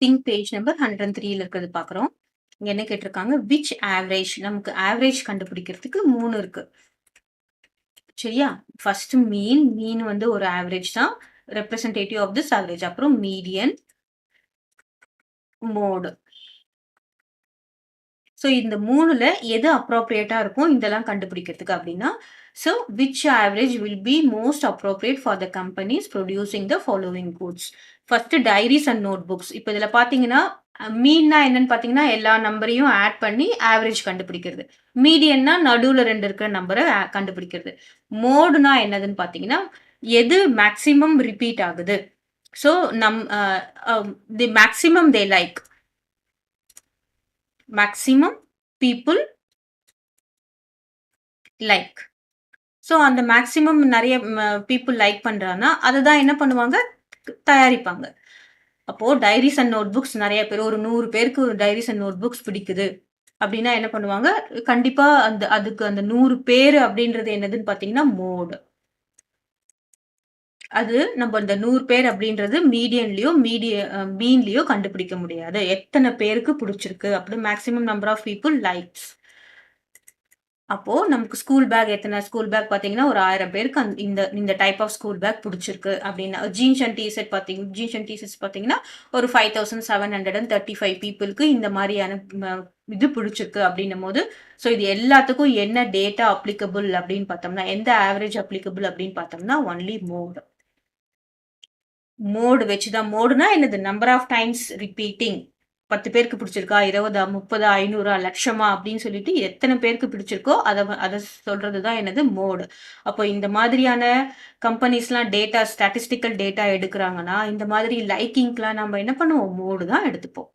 Think page number 103ல இருக்கிறது பார்க்குறோம். இங்க என்ன கேட்டிருக்காங்க? விச் ஆவரேஜ் நமக்கு ஆவரேஜ் கண்டுபிடிக்கிறதுக்கு 3 இருக்கு. சரியா? ஃபர்ஸ்ட் மீன் வந்து ஒரு ஆவரேஜ் தான். Representative of this average. அப்புறம் மீடியன், மோட். ஸோ இந்த 3ல எது அப்ராப்ரியேட்டா இருக்கும் இதெல்லாம் கண்டுபிடிக்கிறதுக்கு அப்படின்னா, so which average will be most appropriate for the companies producing the following goods. First diaries and notebooks. இப்போ இதில பார்த்தீங்கன்னா, மீன்னா என்னன்னு பார்த்தீங்கன்னா, எல்லா நம்பரையும் ஆட் பண்ணி ஆவரேஜ் கண்டுபிடிக்கிறது. மீடியன்னா நடுவுல 2 இருக்கிற நம்பர கண்டுபிடிக்கிறது. மோடுனா என்னதுன்னு பார்த்தீங்கன்னா, எது மேக்ஸிமம் ரிப்பீட் ஆகுது. ஸோ நம் the maximum they like. Maximum people like. So அந்த மேக்ஸிமம் நெறைய பீப்பிள் லைக் பண்றான்னா, அததான் என்ன பண்ணுவாங்க? தயாரிப்பாங்க. அப்போ டைரீஸ் அண்ட் நோட் புக்ஸ் நெறைய பேர் ஒரு 100 பேருக்கு டைரீஸ் அண்ட் நோட் புக்ஸ் பிடிக்குது. அப்டின்னா என்ன பண்ணுவாங்க? கண்டிப்பா அதுக்கு அந்த 100 பேரு அப்டின்றது என்னதுன்னு பார்த்தீங்கன்னா, மோட். அது நம்ம அந்த 100 பேர் அப்டின்றது மீடியன்லயோ, மீன்லயோ கண்டுபிடிக்க முடியாது. எத்தன பேருக்கு பிடிச்சிருக்கு அப்படி maximum number of people likes. அப்போ நமக்கு ஸ்கூல் பேக் எத்தன ஸ்கூல் பேக் பார்த்தீங்கன்னா, ஒரு 1000 பேருக்கு இந்த இந்த டைப் ஆஃப் ஸ்கூல் பேக் புடிச்சிருக்கு அப்டின்னா, ஜீன்ஸ் அண்ட் டீ ஷர்ட்ஸ் பார்த்தீங்கன்னா, ஒரு 5735 பீப்பிள்க்கு இந்த மாரியான இது புடிச்சிருக்கு அப்டின்னும்போது, ஸோ இது எல்லாத்துக்கும் என்ன டேட்டா அப்ளிகபிள் அப்டின்னு பார்த்தோம்னா, எந்த ஆவரேஜ் அப்ளிகபிள் அப்டின்னு பார்த்தோம்னா, ஒன்லி மோட். மோடு வச்சு தான். மோடுனா என்னது? Number of times repeating. 10 பேருக்கு பிடிச்சிருக்கா? 20, 30, 500, லட்சமா அப்படின்னு சொல்லிட்டு எத்தன பேருக்கு பிடிச்சிருக்கோ அத சொல்றது தான் என்னது? மோடு. அப்போ இந்த மாதிரியான கம்பெனிஸ்லாம் ஸ்டாட்டிஸ்டிக்கல் டேட்டா எடுக்குறாங்கன்னா, இந்த மாதிரி லைக்கிங்க்லாம் நம்ம என்ன பண்ணுவோம்? மோடு தான் எடுத்துப்போம்.